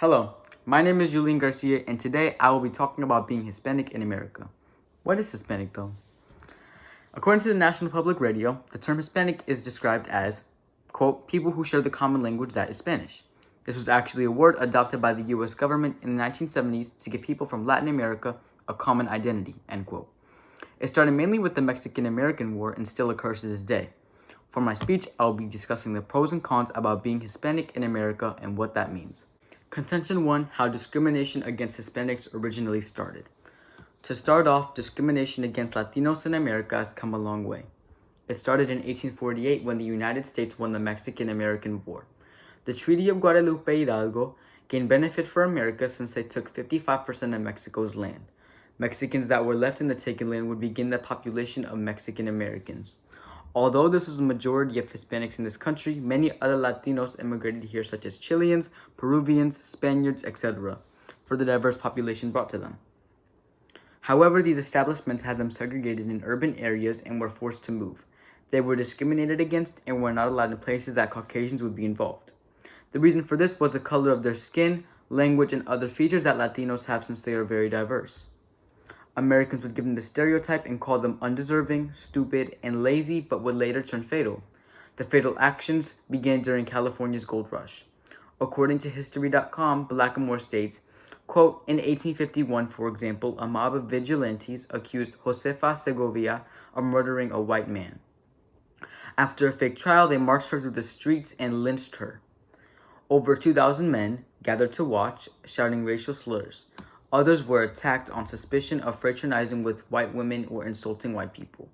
Hello, my name is Julian Garcia, and today I will be talking about being Hispanic in America. What is Hispanic, though? According to the National Public Radio, the term Hispanic is described as, quote, people who share the common language that is Spanish. This was actually a word adopted by the US government in the 1970s to give people from Latin America a common identity, end quote. It started mainly with the Mexican-American War and still occurs to this day. For my speech, I will be discussing the pros and cons about being Hispanic in America and what that means. Contention 1, how discrimination against Hispanics originally started. To start off, discrimination against Latinos in America has come a long way. It started in 1848 when the United States won the Mexican-American War. The Treaty of Guadalupe Hidalgo gained benefit for America since they took 55% of Mexico's land. Mexicans that were left in the taken land would begin the population of Mexican Americans. Although this was the majority of Hispanics in this country, many other Latinos immigrated here, such as Chileans, Peruvians, Spaniards, etc., for the diverse population brought to them. However, these establishments had them segregated in urban areas and were forced to move. They were discriminated against and were not allowed in places that Caucasians would be involved. The reason for this was the color of their skin, language, and other features that Latinos have since they are very diverse. Americans would give them the stereotype and call them undeserving, stupid, and lazy, but would later turn fatal. The fatal actions began during California's gold rush. According to History.com, Blackamore states, quote, in 1851, for example, a mob of vigilantes accused Josefa Segovia of murdering a white man. After a fake trial, they marched her through the streets and lynched her. Over 2,000 men gathered to watch, shouting racial slurs. Others were attacked on suspicion of fraternizing with white women or insulting white people.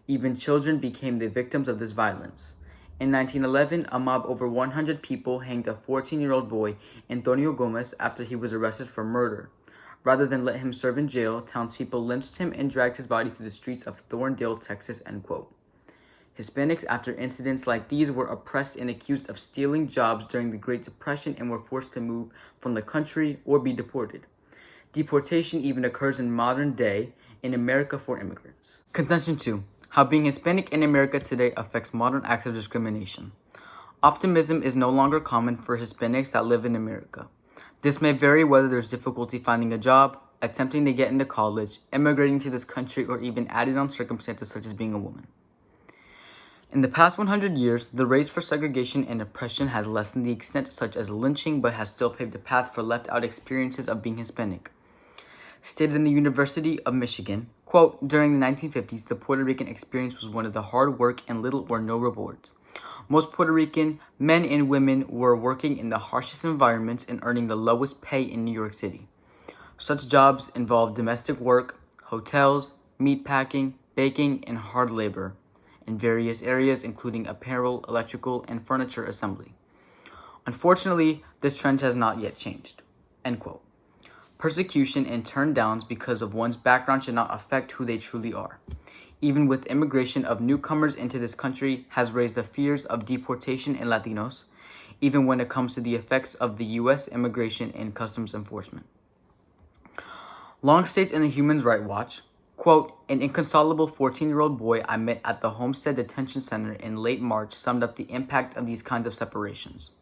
Even children became the victims of this violence. In 1911, a mob over 100 people hanged a 14-year-old boy, Antonio Gomez, after he was arrested for murder. Rather than let him serve in jail, townspeople lynched him and dragged his body through the streets of Thorndale, Texas, end quote. Hispanics, after incidents like these, were oppressed and accused of stealing jobs during the Great Depression and were forced to move from the country or be deported. Deportation even occurs in modern day in America for immigrants. Contention 2. How being Hispanic in America today affects modern acts of discrimination. Optimism is no longer common for Hispanics that live in America. This may vary whether there's difficulty finding a job, attempting to get into college, immigrating to this country, or even added on circumstances such as being a woman. In the past 100 years, the race for segregation and oppression has lessened the extent such as lynching, but has still paved a path for left-out experiences of being Hispanic. Stated in the University of Michigan, quote, during the 1950s, the Puerto Rican experience was one of the hard work and little or no rewards. Most Puerto Rican men and women were working in the harshest environments and earning the lowest pay in New York City. Such jobs involved domestic work, hotels, meat packing, baking, and hard labor in various areas, including apparel, electrical, and furniture assembly. Unfortunately, this trend has not yet changed, end quote. Persecution and turn-downs because of one's background should not affect who they truly are. Even with immigration of newcomers into this country has raised the fears of deportation in Latinos, even when it comes to the effects of the U.S. Immigration and Customs Enforcement. Long states in the Human Rights Watch, quote, an inconsolable 14-year-old boy I met at the Homestead Detention Center in late March summed up the impact of these kinds of separations.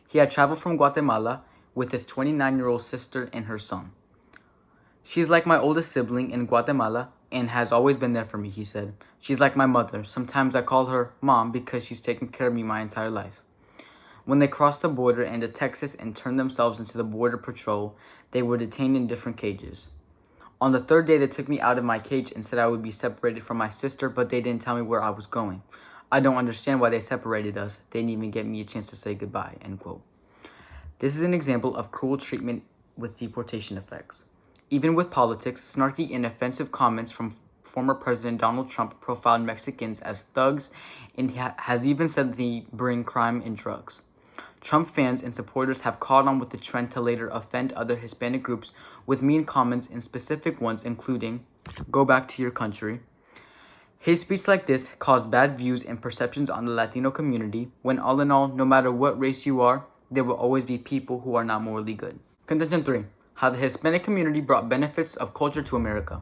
He had traveled from Guatemala with his 29-year-old sister and her son. She's like my oldest sibling in Guatemala and has always been there for me, he said. She's like my mother. Sometimes I call her mom because she's taken care of me my entire life. When they crossed the border into Texas and turned themselves into the Border Patrol, they were detained in different cages. On the third day, they took me out of my cage and said I would be separated from my sister, but they didn't tell me where I was going. I don't understand why they separated us. They didn't even give me a chance to say goodbye, end quote. This is an example of cruel treatment with deportation effects. Even with politics, snarky and offensive comments from former President Donald Trump profiled Mexicans as thugs and has even said that they bring crime and drugs. Trump fans and supporters have caught on with the trend to later offend other Hispanic groups with mean comments and specific ones including, go back to your country. His speech like this caused bad views and perceptions on the Latino community when all in all, no matter what race you are, there will always be people who are not morally good. Contention 3. How the Hispanic community brought benefits of culture to America.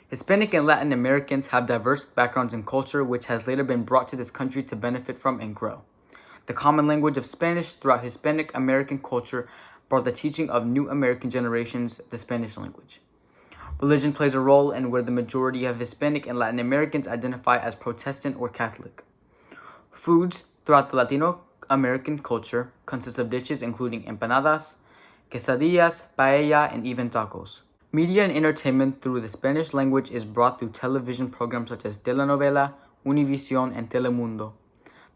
Hispanic and Latin Americans have diverse backgrounds in culture which has later been brought to this country to benefit from and grow. The common language of Spanish throughout Hispanic American culture brought the teaching of new American generations the Spanish language. Religion plays a role in where the majority of Hispanic and Latin Americans identify as Protestant or Catholic. Foods throughout the Latino American culture consist of dishes including empanadas, quesadillas, paella, and even tacos. Media and entertainment through the Spanish language is brought through television programs such as Telenovela, Univision, and Telemundo.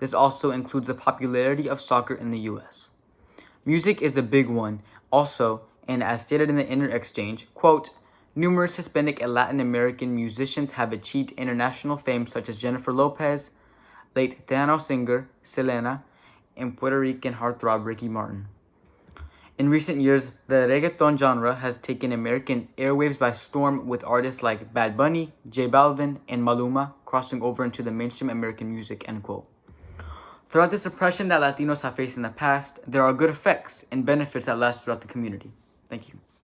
This also includes the popularity of soccer in the US. Music is a big one also, and as stated in the Inner Exchange, quote, numerous Hispanic and Latin American musicians have achieved international fame such as Jennifer Lopez, late Tejano singer Selena, and Puerto Rican heartthrob Ricky Martin. In recent years, the reggaeton genre has taken American airwaves by storm with artists like Bad Bunny, J Balvin, and Maluma crossing over into the mainstream American music, end quote. Throughout this oppression that Latinos have faced in the past, there are good effects and benefits that last throughout the community. Thank you.